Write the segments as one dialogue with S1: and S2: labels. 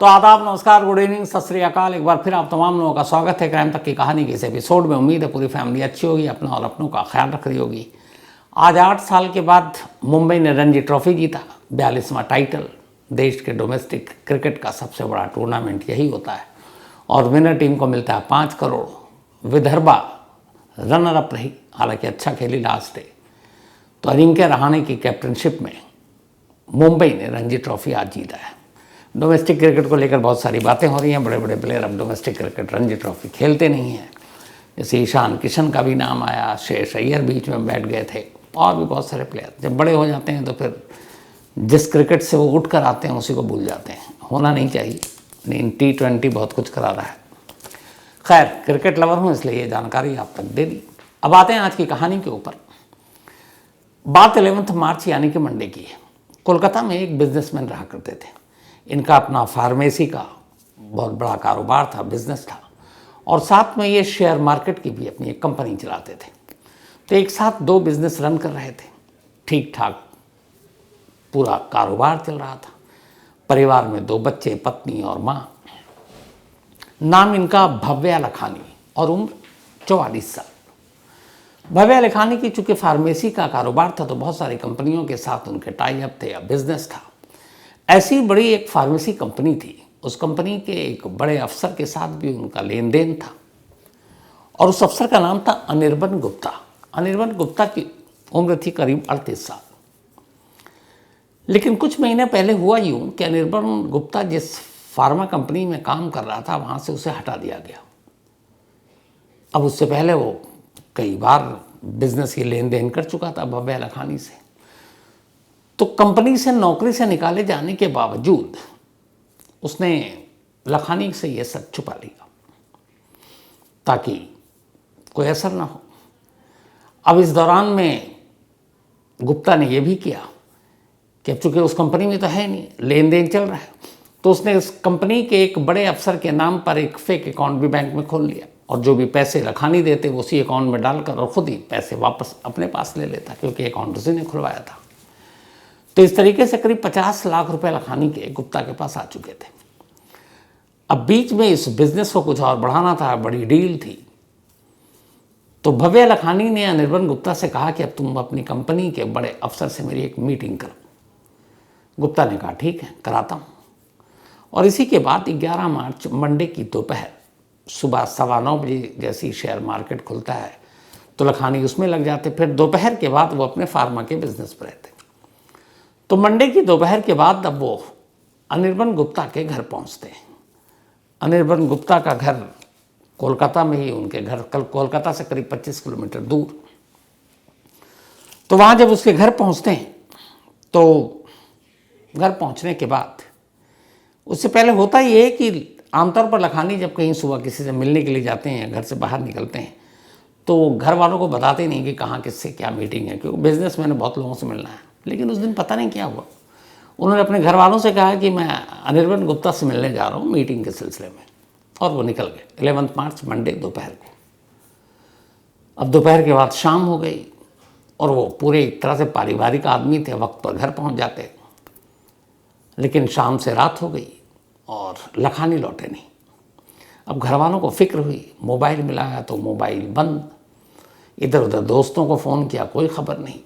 S1: तो आदाब, नमस्कार, गुड इवनिंग, सत श्री अकाल। एक बार फिर आप तमाम लोगों का स्वागत है क्राइम तक की कहानी के इस एपिसोड में। उम्मीद है पूरी फैमिली अच्छी होगी, अपना और अपनों का ख्याल रख रही होगी। आज 8 साल के बाद मुंबई ने रणजी ट्रॉफी जीता, 42वां टाइटल। देश के डोमेस्टिक क्रिकेट का सबसे बड़ा टूर्नामेंट यही होता है और विनर टीम को मिलता है 5 करोड़। विदर्भा रनर अप रही, हालांकि अच्छा खेली लास्ट डे। तो अजिंक्य रहाणे की कैप्टनशिप में मुंबई ने रणजी ट्रॉफी आज जीता है। डोमेस्टिक क्रिकेट को लेकर बहुत सारी बातें हो रही हैं। बड़े बड़े प्लेयर अब डोमेस्टिक क्रिकेट रणजी ट्रॉफी खेलते नहीं हैं। जैसे ईशान किशन का भी नाम आया, श्रेयस अय्यर बीच में बैठ गए थे, और भी बहुत सारे प्लेयर। जब बड़े हो जाते हैं तो फिर जिस क्रिकेट से वो उठ कर आते हैं उसी को भूल जाते हैं। होना नहीं चाहिए, लेकिन T20 बहुत कुछ करा रहा है। खैर, क्रिकेट लवर हूँ इसलिए ये जानकारी आप तक दे दी। अब आते हैं आज की कहानी के ऊपर। बात 11 मार्च यानी कि मंडे की है। कोलकाता में एक बिजनेसमैन रहा करते थे। इनका अपना फार्मेसी का बहुत बड़ा कारोबार था, बिजनेस था, और साथ में ये शेयर मार्केट की भी अपनी एक कंपनी चलाते थे। तो एक साथ 2 बिजनेस रन कर रहे थे। ठीक ठाक पूरा कारोबार चल रहा था। परिवार में 2 बच्चे, पत्नी और माँ। नाम इनका भव्या लखानी और उम्र 44 साल। भव्या लखानी की चूंकि फार्मेसी का कारोबार था तो बहुत सारी कंपनियों के साथ उनके टाई अप थे या बिजनेस था। ऐसी बड़ी एक फार्मेसी कंपनी थी, उस कंपनी के एक बड़े अफसर के साथ भी उनका लेन देन था, और उस अफसर का नाम था अनिर्बन गुप्ता। अनिर्बन गुप्ता की उम्र थी करीब 38 साल। लेकिन कुछ महीने पहले हुआ यूँ कि अनिर्बन गुप्ता जिस फार्मा कंपनी में काम कर रहा था वहाँ से उसे हटा दिया गया। अब उससे पहले वो कई बार बिजनेस की लेन देन कर चुका था भव्या लखानी से। तो कंपनी से नौकरी से निकाले जाने के बावजूद उसने लखानी से ये सच छुपा लिया ताकि कोई असर ना हो। अब इस दौरान में गुप्ता ने यह भी किया कि अब चूंकि उस कंपनी में तो है नहीं, लेन देन चल रहा है, तो उसने उस कंपनी के एक बड़े अफसर के नाम पर एक फेक अकाउंट भी बैंक में खोल लिया, और जो भी पैसे लखानी देते वो उसी अकाउंट में डालकर और खुद ही पैसे वापस अपने पास ले लेता, क्योंकि अकाउंट उसी ने खुलवाया था। तो इस तरीके से करीब 50 लाख रुपए लखानी के गुप्ता के पास आ चुके थे। अब बीच में इस बिजनेस को कुछ और बढ़ाना था, बड़ी डील थी। तो भव्या लखानी ने अनिर्बन गुप्ता से कहा कि अब तुम अपनी कंपनी के बड़े अफसर से मेरी एक मीटिंग करो। गुप्ता ने कहा ठीक है, कराता हूँ। और इसी के बाद 11 मार्च मंडे की दोपहर सुबह 9:15 बजे जैसी शेयर मार्केट खुलता है तो लखानी उसमें लग जाते। फिर दोपहर के बाद वो अपने फार्मा के बिजनेस पर रहते। तो मंडे की दोपहर के बाद अब वो अनिर्बन गुप्ता के घर पहुंचते हैं। अनिर्बन गुप्ता का घर कोलकाता में ही, उनके घर कोलकाता से करीब 25 किलोमीटर दूर। तो वहाँ जब उसके घर पहुँचते हैं तो घर पहुँचने के बाद उससे पहले होता ये है कि आमतौर पर लखानी जब कहीं सुबह किसी से मिलने के लिए जाते हैं, घर से बाहर निकलते हैं, तो घर वालों को बताते नहीं कि कहाँ किससे क्या मीटिंग है, क्योंकि बिजनेस मैंने बहुत लोगों से मिलना है। लेकिन उस दिन पता नहीं क्या हुआ, उन्होंने अपने घर वालों से कहा कि मैं अनिर्बन गुप्ता से मिलने जा रहा हूँ मीटिंग के सिलसिले में, और वो निकल गए। 11 मार्च मंडे दोपहर को। अब दोपहर के बाद शाम हो गई और वो पूरे एक तरह से पारिवारिक आदमी थे, वक्त पर घर पहुँच जाते। लेकिन शाम से रात हो गई और लखानी लौटे नहीं। अब घर वालों को फिक्र हुई, मोबाइल मिलाया तो मोबाइल बंद, इधर उधर दोस्तों को फ़ोन किया, कोई खबर नहीं।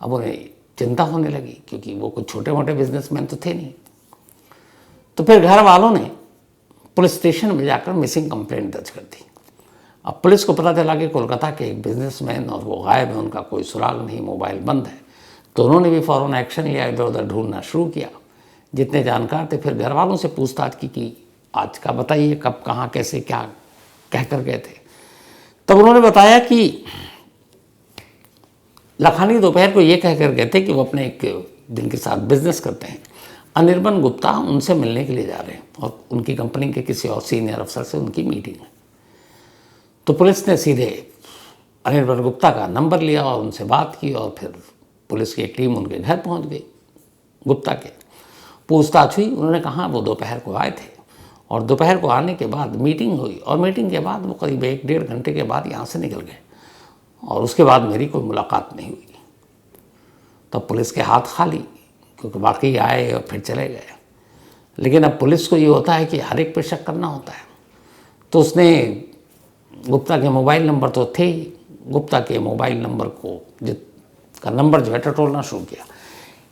S1: अब उन्हें चिंता होने लगी, क्योंकि वो कुछ छोटे मोटे बिजनेसमैन तो थे नहीं। तो फिर घर वालों ने पुलिस स्टेशन में जाकर मिसिंग कंप्लेंट दर्ज कर दी। अब पुलिस को पता चला कि कोलकाता के एक बिजनेसमैन और वो गायब है, उनका कोई सुराग नहीं, मोबाइल बंद है। तो उन्होंने भी फ़ौरन एक्शन लिया, इधर उधर ढूंढना शुरू किया। जितने जानकार थे फिर घर वालों से पूछताछ की कि आज का बताइए, कब, कहाँ, कैसे, क्या कह कर गए थे। तब उन्होंने बताया कि लखानी दोपहर को ये कह कर गए थे कि वो अपने एक जिनके साथ बिजनेस करते हैं अनिर्बन गुप्ता, उनसे मिलने के लिए जा रहे हैं, और उनकी कंपनी के किसी और सीनियर अफसर से उनकी मीटिंग है। तो पुलिस ने सीधे अनिर्बन गुप्ता का नंबर लिया और उनसे बात की, और फिर पुलिस की एक टीम उनके घर पहुंच गई। गुप्ता के पूछताछ हुई, उन्होंने कहा वो दोपहर को आए थे, और दोपहर को आने के बाद मीटिंग हुई, और मीटिंग के बाद वो करीब 1-1.5 घंटे के बाद यहाँ से निकल गए, और उसके बाद मेरी कोई मुलाकात नहीं हुई। तब पुलिस के हाथ खाली, क्योंकि बाकी आए और फिर चले गए। लेकिन अब पुलिस को ये होता है कि हर एक पे शक करना होता है। तो उसने गुप्ता के मोबाइल नंबर तो थे ही, गुप्ता के मोबाइल नंबर को का नंबर जो है टटोलना शुरू किया।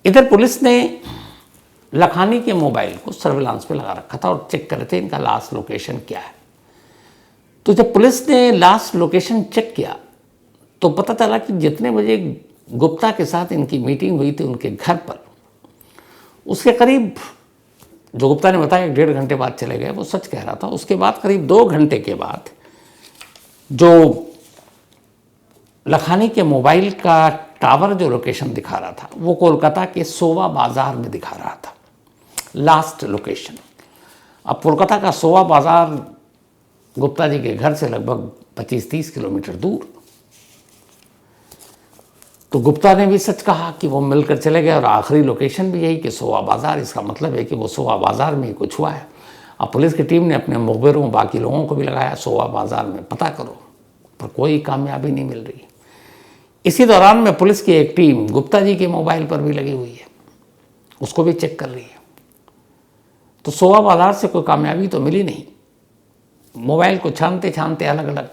S1: इधर पुलिस ने लखानी के मोबाइल को सर्विलांस पे लगा रखा था और चेक कर रहे थे इनका लास्ट लोकेशन क्या है। तो जब पुलिस ने लास्ट लोकेशन चेक किया तो पता चला कि जितने बजे गुप्ता के साथ इनकी मीटिंग हुई थी उनके घर पर, उसके करीब, जो गुप्ता ने बताया 1.5 घंटे बाद चले गए, वो सच कह रहा था। उसके बाद करीब 2 घंटे के बाद जो लखानी के मोबाइल का टावर जो लोकेशन दिखा रहा था वो कोलकाता के सोवा बाजार में दिखा रहा था, लास्ट लोकेशन। अब कोलकाता का सोवा बाजार गुप्ता जी के घर से लगभग 25-30 किलोमीटर दूर। तो गुप्ता ने भी सच कहा कि वो मिलकर चले गए और आखिरी लोकेशन भी यही कि सोवा बाजार। इसका मतलब है कि वो सोवा बाजार में ही कुछ हुआ है। अब पुलिस की टीम ने अपने मुखबिरों बाकी लोगों को भी लगाया सोवा बाजार में पता करो, पर कोई कामयाबी नहीं मिल रही। इसी दौरान में पुलिस की एक टीम गुप्ता जी के मोबाइल पर भी लगी हुई है, उसको भी चेक कर रही है। तो सोवा बाजार से कोई कामयाबी तो मिली नहीं। मोबाइल को छानते छानते अलग अलग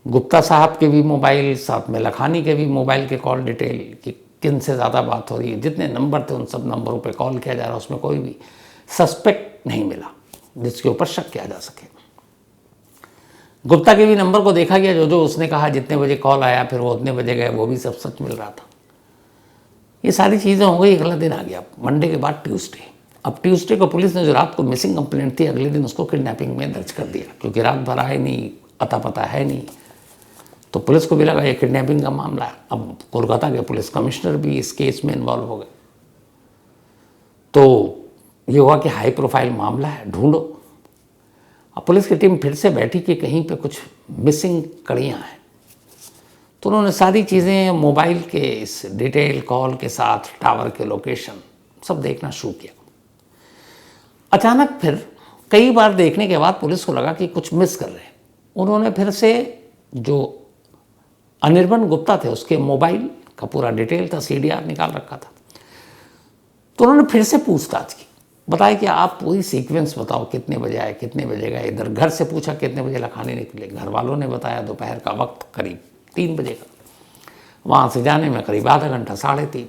S1: गुप्ता साहब के भी मोबाइल, साथ में लखानी के भी मोबाइल के कॉल डिटेल कि किन से ज़्यादा बात हो रही है, जितने नंबर थे उन सब नंबरों पे कॉल किया जा रहा है, उसमें कोई भी सस्पेक्ट नहीं मिला जिसके ऊपर शक किया जा सके। गुप्ता के भी नंबर को देखा गया, जो जो उसने कहा जितने बजे कॉल आया फिर वो उतने बजे गए, वो भी सब सच मिल रहा था। ये सारी चीज़ें हो गई। अगला दिन आ गया, मंडे के बाद ट्यूसडे। अब ट्यूसडे को पुलिस ने जो रात को मिसिंग कंप्लेंट थी अगले दिन उसको किडनैपिंग में दर्ज कर दिया, क्योंकि रात भर आए नहीं, अता पता है नहीं। तो पुलिस को भी लगा ये किडनैपिंग का मामला है। अब कोलकाता के पुलिस कमिश्नर भी इस केस में इन्वॉल्व हो गए। तो ये हुआ कि हाई प्रोफाइल मामला है, ढूंढो। अब पुलिस की टीम फिर से बैठी कि कहीं पे कुछ मिसिंग कड़ियाँ हैं। तो उन्होंने सारी चीज़ें मोबाइल के इस डिटेल कॉल के साथ टावर के लोकेशन सब देखना शुरू किया। अचानक फिर कई बार देखने के बाद पुलिस को लगा कि कुछ मिस कर रहे हैं। उन्होंने फिर से जो अनिर्बन गुप्ता थे उसके मोबाइल का पूरा डिटेल था, CDR निकाल रखा था। तो उन्होंने फिर से पूछताछ की, बताया कि आप पूरी सीक्वेंस बताओ, कितने बजे आए, कितने बजे गए। इधर घर से पूछा कितने बजे लखानी निकले, घर वालों ने बताया दोपहर का वक्त करीब 3 बजे का, वहाँ से जाने में करीब आधा घंटा 3:30,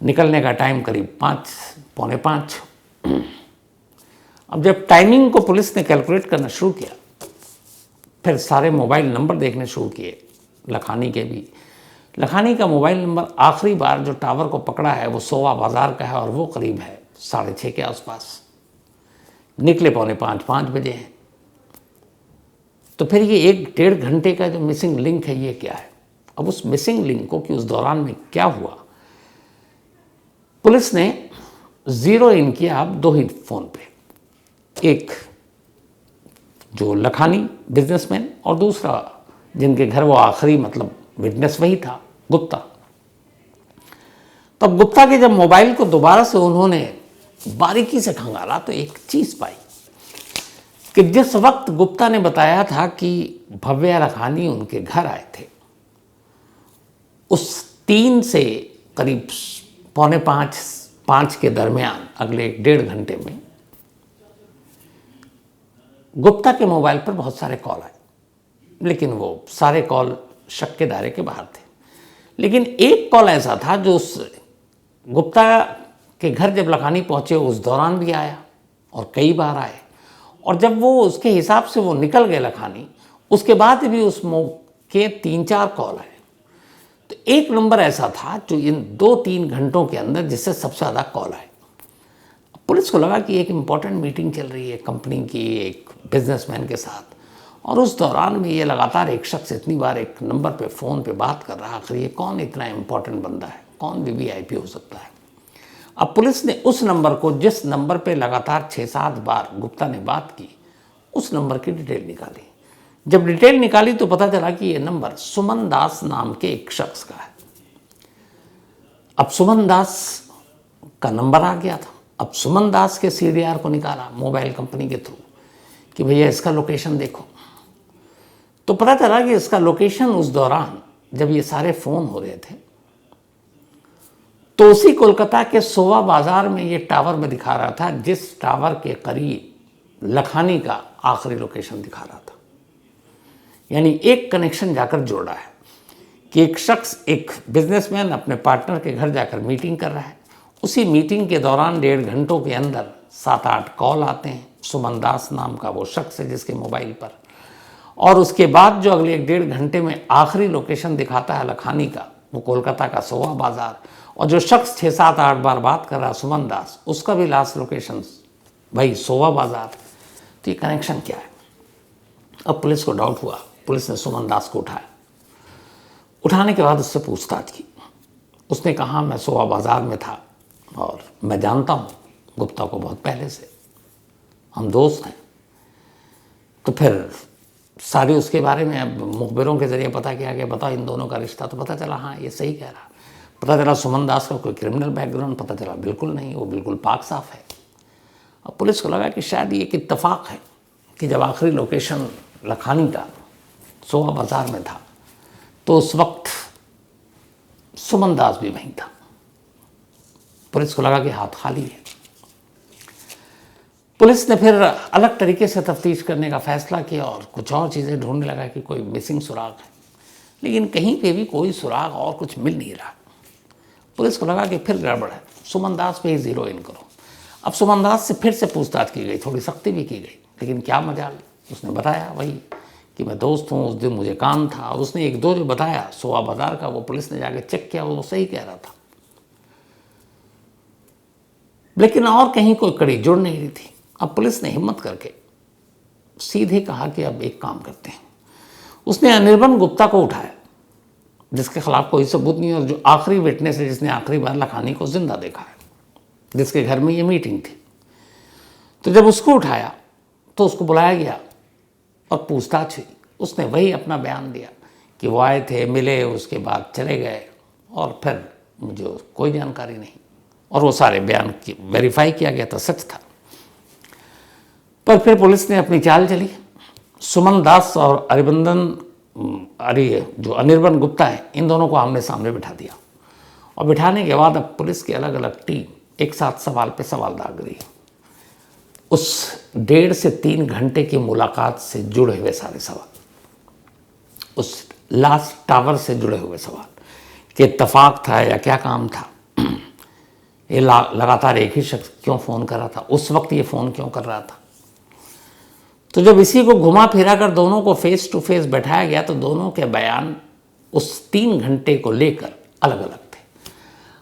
S1: निकलने का टाइम करीब 5, पौने 5। अब जब टाइमिंग को पुलिस ने कैलकुलेट करना शुरू किया, फिर सारे मोबाइल नंबर देखने शुरू किए लखानी के भी। लखानी का मोबाइल नंबर आखिरी बार जो टावर को पकड़ा है वो सोवा बाजार का है और वो करीब है 6:30 के आसपास। निकले पौने 5 बजे हैं। तो फिर ये 1-1.5 घंटे का जो मिसिंग लिंक है ये क्या है? अब उस मिसिंग लिंक को कि उस दौरान में क्या हुआ, पुलिस ने जीरो इन किया अब 2 ही फोन पे, एक जो लखानी बिजनेसमैन और दूसरा जिनके घर वो आखिरी मतलब विटनेस वही था, गुप्ता। तब गुप्ता के जब मोबाइल को दोबारा से उन्होंने बारीकी से खंगाला तो एक चीज पाई कि जिस वक्त गुप्ता ने बताया था कि भव्या लखानी उनके घर आए थे, उस 3 से करीब पौने 5 के दरमियान अगले 1-1.5 घंटे में गुप्ता के मोबाइल पर बहुत सारे कॉल आए, लेकिन वो सारे कॉल शक के दायरे के बाहर थे। लेकिन एक कॉल ऐसा था जो उस गुप्ता के घर जब लखानी पहुंचे उस दौरान भी आया और कई बार आए, और जब वो उसके हिसाब से वो निकल गए लखानी, उसके बाद भी उस के 3-4 कॉल आए। तो एक नंबर ऐसा था जो इन 2-3 घंटों के अंदर जिससे सबसे ज़्यादा कॉल आए। पुलिस को लगा कि एक इम्पॉर्टेंट मीटिंग चल रही है कंपनी की एक बिजनेसमैन के साथ, और उस दौरान में ये लगातार एक शख्स इतनी बार एक नंबर पे फ़ोन पे बात कर रहा है, आखिर ये कौन इतना इम्पोर्टेंट बंदा है, कौन VVIP हो सकता है। अब पुलिस ने उस नंबर को, जिस नंबर पे लगातार 6-7 बार गुप्ता ने बात की, उस नंबर की डिटेल निकाली। जब डिटेल निकाली तो पता चला कि ये नंबर सुमन दास नाम के एक शख्स का है। अब सुमन दास का नंबर आ गया था। अब सुमन दास के CDR को निकाला मोबाइल कंपनी के थ्रू कि भैया इसका लोकेशन देखो। तो पता चला कि इसका लोकेशन उस दौरान जब ये सारे फ़ोन हो रहे थे तो उसी कोलकाता के सोवा बाजार में ये टावर में दिखा रहा था, जिस टावर के करीब लखानी का आखिरी लोकेशन दिखा रहा था। यानी एक कनेक्शन जाकर जोड़ा है कि एक शख्स, एक बिजनेसमैन अपने पार्टनर के घर जाकर मीटिंग कर रहा है। उसी मीटिंग के दौरान 1.5 घंटों के अंदर 7-8 कॉल आते हैं। सुमन दास नाम का वो शख्स है जिसके मोबाइल पर, और उसके बाद जो अगले 1.5 घंटे में आखिरी लोकेशन दिखाता है लखानी का, वो कोलकाता का सोवा बाजार। और जो शख्स 6-7-8 बार बात कर रहा है सुमन दास, उसका भी लास्ट लोकेशन भाई सोवा बाजार। तो ये कनेक्शन क्या है? अब पुलिस को डाउट हुआ। पुलिस ने सुमन दास को उठाया। उठाने के बाद उससे पूछताछ की। उसने कहा मैं सोवा बाजार में था और मैं जानता हूँ गुप्ता को बहुत पहले से, हम दोस्त हैं। तो फिर सारी उसके बारे में अब मुखबिरों के ज़रिए पता किया कि बताओ इन दोनों का रिश्ता। तो पता चला हाँ ये सही कह रहा। पता चला सुमन दास का कोई क्रिमिनल बैकग्राउंड, पता चला बिल्कुल नहीं, वो बिल्कुल पाक साफ है। अब पुलिस को लगा कि शायद ये एक इत्तेफाक है कि जब आखिरी लोकेशन लखानी का सोवा बाजार में था तो उस वक्त सुमन दास भी वहीं था। पुलिस को लगा कि हाथ खाली है। पुलिस ने फिर अलग तरीके से तफ्तीश करने का फैसला किया और कुछ और चीज़ें ढूंढने लगा कि कोई मिसिंग सुराग है, लेकिन कहीं पे भी कोई सुराग और कुछ मिल नहीं रहा। पुलिस को लगा कि फिर गड़बड़ है, सुमन दास पे ही ज़ीरो इन करो। अब सुमन दास से फिर से पूछताछ की गई, थोड़ी सख्ती भी की गई, लेकिन क्या मजाल, उसने बताया वही कि मैं दोस्त हूँ, उस दिन मुझे काम था। और उसने 1-2 जो बताया सोवा बाजार का, वो पुलिस ने जाके चेक किया, वो सही कह रहा था, लेकिन और कहीं कोई कड़ी जुड़ नहीं रही थी। अब पुलिस ने हिम्मत करके सीधे कहा कि अब एक काम करते हैं। उसने अनिर्बन गुप्ता को उठाया, जिसके खिलाफ कोई सबूत नहीं और जो आखिरी विटनेस है, जिसने आखिरी बार लखानी को जिंदा देखा है, जिसके घर में ये मीटिंग थी। तो जब उसको उठाया तो उसको बुलाया गया और पूछताछ हुई। उसने वही अपना बयान दिया कि वो आए थे, मिले, उसके बाद चले गए और फिर मुझे कोई जानकारी नहीं। और वो सारे बयान की वेरीफाई किया गया था, सच था। पर फिर पुलिस ने अपनी चाल चली। सुमन दास और जो अनिर्बन गुप्ता है, इन दोनों को आमने सामने बिठा दिया। और बिठाने के बाद अब पुलिस की अलग अलग टीम एक साथ सवाल पे सवाल दाग रही है। उस 1.5 से 3 घंटे की मुलाकात से जुड़े हुए सारे सवाल, उस लास्ट टावर से जुड़े हुए सवाल कि इत्तेफाक था या क्या काम था, ये लगातार एक ही शख्स क्यों फ़ोन कर रहा था, उस वक्त ये फ़ोन क्यों कर रहा था। तो जब इसी को घुमा फिरा कर दोनों को फेस टू फेस बैठाया गया तो दोनों के बयान उस 3 घंटे को लेकर अलग अलग थे।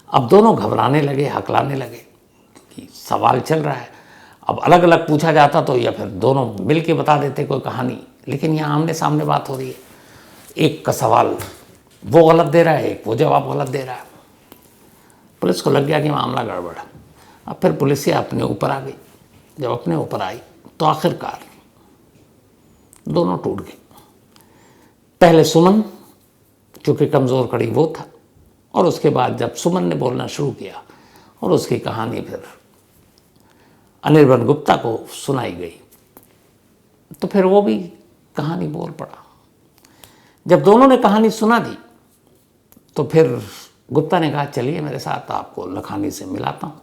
S1: अब दोनों घबराने लगे, हकलाने लगे कि सवाल चल रहा है। अब अलग अलग पूछा जाता तो या फिर दोनों मिल के बता देते कोई कहानी, लेकिन यहाँ आमने सामने बात हो रही है। एक का सवाल वो गलत दे रहा है, एक वो जवाब गलत दे रहा है। पुलिस को लग गया कि मामला गड़बड़ है। अब फिर पुलिस अपने ऊपर आ गई। जब अपने ऊपर आई तो आखिरकार दोनों टूट गए। पहले सुमन, क्योंकि कमज़ोर कड़ी वो था, और उसके बाद जब सुमन ने बोलना शुरू किया और उसकी कहानी फिर अनिर्बन गुप्ता को सुनाई गई तो फिर वो भी कहानी बोल पड़ा। जब दोनों ने कहानी सुना दी तो फिर गुप्ता ने कहा चलिए मेरे साथ आपको लखानी से मिलाता हूँ।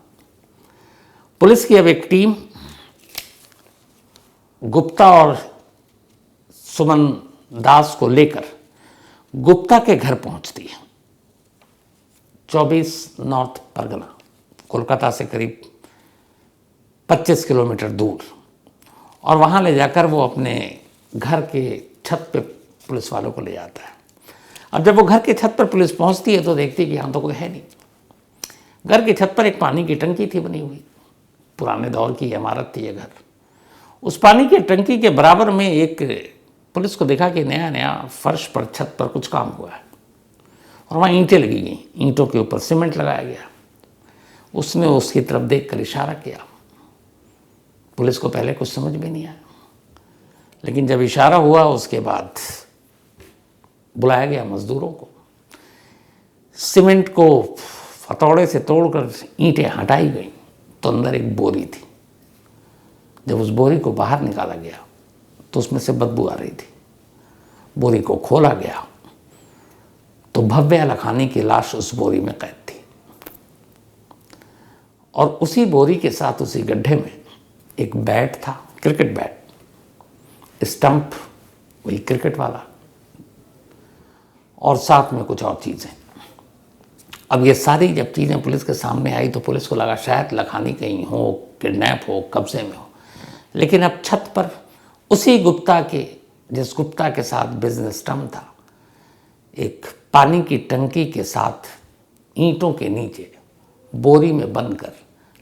S1: पुलिस की अब एक टीम गुप्ता और सुमन दास को लेकर गुप्ता के घर पहुंचती है। 24 नॉर्थ परगना, कोलकाता से करीब 25 किलोमीटर दूर, और वहाँ ले जाकर वो अपने घर के छत पे पुलिस वालों को ले जाता है। अब जब वो घर के छत पर पुलिस पहुँचती है तो देखती है कि यहाँ तो कोई है नहीं। घर की छत पर एक पानी की टंकी थी बनी हुई, पुराने दौर की इमारत थी ये घर। उस पानी की टंकी के बराबर में एक पुलिस को देखा कि नया नया फर्श पर, छत पर कुछ काम हुआ है और वहाँ ईंटें लगी गई, ईंटों के ऊपर सीमेंट लगाया गया। उसने उसकी तरफ देखकर इशारा किया। पुलिस को पहले कुछ समझ में नहीं आया, लेकिन जब इशारा हुआ उसके बाद बुलाया गया मजदूरों को। सीमेंट को हथौड़े से तोड़कर ईंटें हटाई गई तो अंदर एक बोरी थी। जब उस बोरी को बाहर निकाला गया तो उसमें से बदबू आ रही थी। बोरी को खोला गया तो भव्या लखानी की लाश उस बोरी में कैद थी। और उसी बोरी के साथ उसी गड्ढे में एक बैट था, क्रिकेट बैट, स्टंप वही क्रिकेट वाला, और साथ में कुछ और चीज़ें। अब ये सारी जब चीज़ें पुलिस के सामने आई तो पुलिस को लगा शायद लखानी कहीं हो, किडनैप हो, कब्जे में हो। लेकिन अब छत पर उसी गुप्ता के, जिस गुप्ता के साथ बिजनेस टर्म था, एक पानी की टंकी के साथ ईंटों के नीचे बोरी में बंद कर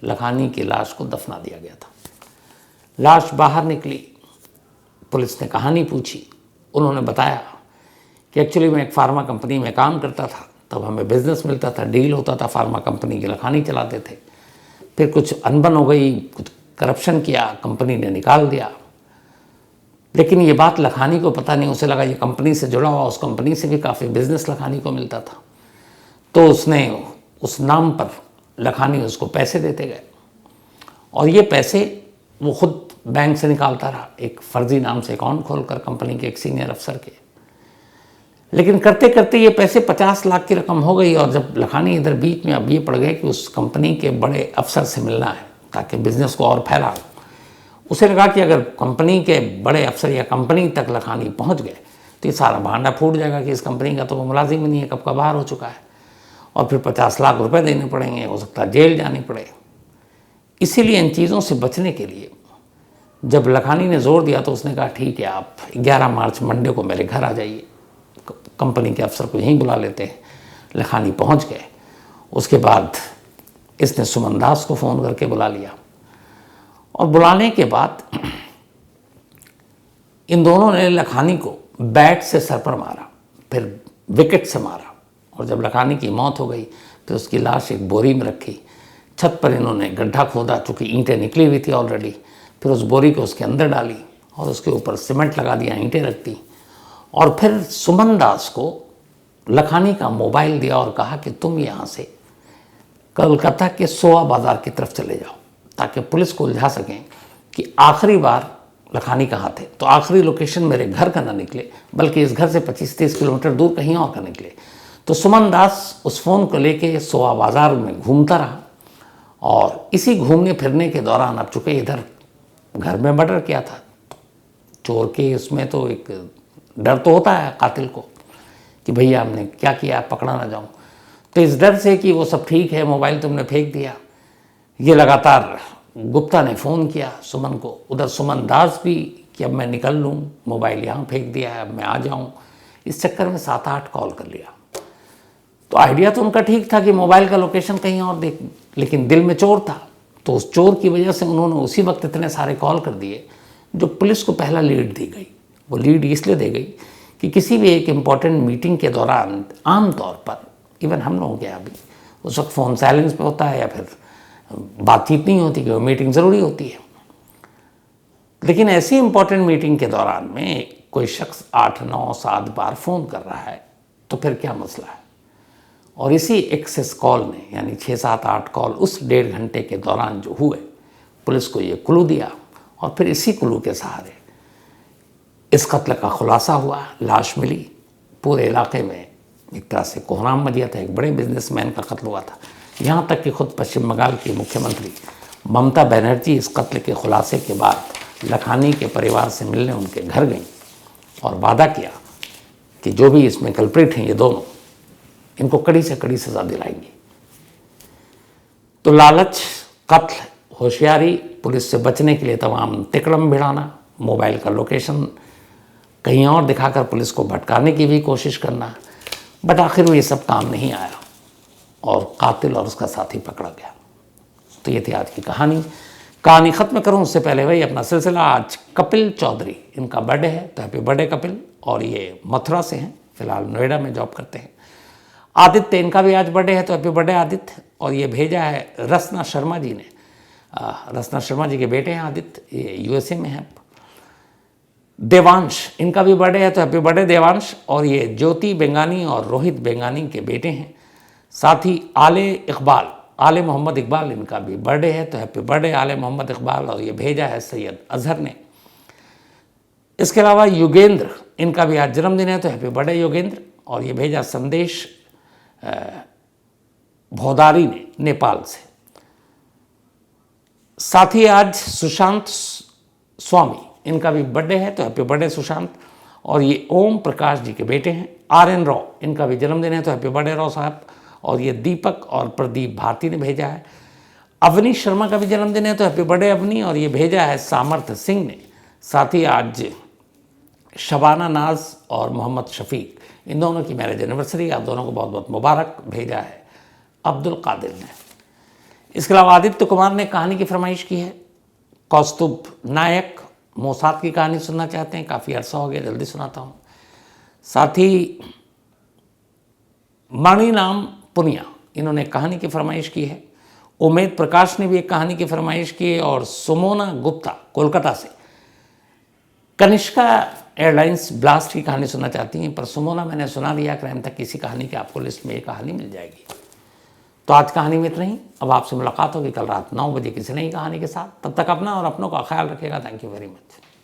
S1: लखानी की लाश को दफना दिया गया था। लाश बाहर निकली, पुलिस ने कहानी पूछी, उन्होंने बताया कि एक्चुअली मैं एक फार्मा कंपनी में काम करता था, तब हमें बिजनेस मिलता था, डील होता था, फार्मा कंपनी की लखानी चलाते थे। फिर कुछ अनबन हो गई, कुछ करप्शन किया, कंपनी ने निकाल दिया। लेकिन ये बात लखानी को पता नहीं, उसे लगा ये कंपनी से जुड़ा हुआ, उस कंपनी से भी काफ़ी बिजनेस लखानी को मिलता था। तो उसने उस नाम पर लखानी उसको पैसे देते गए और ये पैसे वो खुद बैंक से निकालता रहा, एक फर्जी नाम से अकाउंट खोलकर कंपनी के एक सीनियर अफसर के। लेकिन करते करते ये पैसे 50 लाख की रकम हो गई और जब लखानी इधर बीच में अब ये पड़ गए कि उस कंपनी के बड़े अफसर से मिलना है ताकि बिजनेस को और फैला, उसे लगा कि अगर कंपनी के बड़े अफसर या कंपनी तक लखानी पहुंच गए तो ये सारा भांडा फूट जाएगा कि इस कंपनी का तो वो मुलाजिम नहीं है, कब का बाहर हो चुका है, और फिर 50 लाख रुपए देने पड़ेंगे, हो सकता है जेल जानी पड़े। इसीलिए इन चीज़ों से बचने के लिए जब लखानी ने जोर दिया तो उसने कहा ठीक है, आप 11 मार्च मंडे को मेरे घर आ जाइए, कंपनी के अफसर को यहीं बुला लेते हैं। लखानी पहुंच गए। उसके बाद इसने सुमन दास को फ़ोन करके बुला लिया और बुलाने के बाद इन दोनों ने लखानी को बैट से सर पर मारा, फिर विकेट से मारा, और जब लखानी की मौत हो गई तो उसकी लाश एक बोरी में रखी। छत पर इन्होंने गड्ढा खोदा, चूँकि ईंटें निकली हुई थी ऑलरेडी, फिर उस बोरी को उसके अंदर डाली और उसके ऊपर सीमेंट लगा दिया, ईंटें रख दी, और फिर सुमन दास को लखानी का मोबाइल दिया और कहा कि तुम यहाँ से कलकत्ता के सोआ बाज़ार की तरफ चले जाओ ताकि पुलिस को उलझा सकें कि आखिरी बार लखानी कहाँ थे। तो आखिरी लोकेशन मेरे घर का ना निकले, बल्कि इस घर से 25-30 किलोमीटर दूर कहीं और का निकले। तो सुमन दास उस फ़ोन को लेके सोआ बाज़ार में घूमता रहा और इसी घूमने फिरने के दौरान, अब चूँकि इधर घर में मर्डर किया था, चोर के उसमें तो एक डर तो होता है कातिल को कि भैया हमने क्या किया, पकड़ा ना जाऊं। तो इस डर से कि वो सब ठीक है, मोबाइल तुमने फेंक दिया, ये लगातार गुप्ता ने फ़ोन किया सुमन को, उधर सुमन दास भी कि अब मैं निकल लूँ, मोबाइल यहाँ फेंक दिया है, अब मैं आ जाऊँ। इस चक्कर में 7-8 कॉल कर लिया। तो आइडिया तो उनका ठीक था कि मोबाइल का लोकेशन कहीं और देख, लेकिन दिल में चोर था, तो उस चोर की वजह से उन्होंने उसी वक्त इतने सारे कॉल कर दिए जो पुलिस को पहला लीड दी गई। वो लीड इसलिए दी गई कि किसी भी एक इम्पॉर्टेंट मीटिंग के दौरान आम तौर पर, इवन हम लोगों के यहाँ भी उस वक्त फ़ोन साइलेंस पे होता है या फिर बातचीत नहीं होती कि वो मीटिंग ज़रूरी होती है, लेकिन ऐसी इम्पॉर्टेंट मीटिंग के दौरान में कोई शख्स 8, 9, 7 बार फ़ोन कर रहा है तो फिर क्या मसला है। और इसी एक्सेस कॉल ने, यानी 6, 7, 8 कॉल उस 1.5 घंटे के दौरान जो हुए, पुलिस को ये क्लू दिया और फिर इसी क्लू के सहारे इस कत्ल का खुलासा हुआ। लाश मिली, पूरे इलाके में एक तरह से कोहराम मच गया था, एक बड़े बिजनेसमैन का कत्ल हुआ था। यहाँ तक कि खुद पश्चिम बंगाल की मुख्यमंत्री ममता बनर्जी इस कत्ल के खुलासे के बाद लखानी के परिवार से मिलने उनके घर गई और वादा किया कि जो भी इसमें कल्प्रिट हैं ये दोनों, इनको कड़ी से कड़ी सज़ा दिलाएंगी। तो लालच, कत्ल, होशियारी, पुलिस से बचने के लिए तमाम तिकड़म भिड़ाना, मोबाइल का लोकेशन कहीं और दिखाकर पुलिस को भटकाने की भी कोशिश करना, बट आखिर वो ये सब काम नहीं आया और कातिल और उसका साथी पकड़ा गया। तो ये थी आज की कहानी। कहानी ख़त्म करूं उससे पहले वही अपना सिलसिला, आज कपिल चौधरी, इनका बर्थडे है, तो हैप्पी बर्थडे कपिल। और ये मथुरा से हैं, फिलहाल नोएडा में जॉब करते हैं। आदित्य, इनका भी आज बर्थडे है, तो हैप्पी बर्थडे आदित्य। और ये भेजा है रसना शर्मा जी ने, रसना शर्मा जी के बेटे हैं आदित्य, ये यूएसए में हैं। देवांश, इनका भी बर्थडे है, तो हैप्पी बर्थडे देवांश। और ये ज्योति बेंगानी और रोहित बेंगानी के बेटे हैं। साथ ही आले मोहम्मद इकबाल, इनका भी बर्थडे है, तो हैप्पी बर्थडे आले मोहम्मद इकबाल। और ये भेजा है सैयद अजहर ने। इसके अलावा युगेंद्र, इनका भी आज जन्मदिन है, तो हैप्पी बर्थडे योगेंद्र। और ये भेजा संदेश भौदारी ने नेपाल से। साथ ही आज सुशांत स्वामी, इनका भी बर्थडे है, तो हैप्पी बर्थडे सुशांत। और ये ओम प्रकाश जी के बेटे हैं। RN राव, इनका भी जन्मदिन है, तो हैप्पी बर्थडे राव साहब। और ये दीपक और प्रदीप भारती ने भेजा है। अवनी शर्मा का भी जन्मदिन है, तो हैप्पी बर्थडे अवनी। और ये भेजा है सामर्थ्य सिंह ने। साथ ही आज शबाना नाज और मोहम्मद शफीक, इन दोनों की मैरिज एनिवर्सरी, आप दोनों को बहुत बहुत मुबारक भेजा है अब्दुल कादिर ने। इसके अलावा आदित्य कुमार ने कहानी की फरमाइश की है। कौस्तुभ नायक मोसाद की कहानी सुनना चाहते हैं, काफ़ी अरसा हो गया, जल्दी सुनाता हूँ। साथ ही मणिनाम पुनिया, इन्होंने कहानी की फरमाइश की है। उमेद प्रकाश ने भी एक कहानी की फरमाइश की है। और सुमोना गुप्ता कोलकाता से कनिष्का एयरलाइंस ब्लास्ट की कहानी सुनना चाहती हैं, पर सुमोना मैंने सुना लिया क्राइम तक किसी कहानी की, आपको लिस्ट में ये कहानी मिल जाएगी। तो आज कहानी में इतना ही। अब आपसे मुलाकात होगी कल रात 9 बजे किसी नई कहानी के साथ। तब तक अपना और अपनों का ख्याल रखिएगा। Thank you very much.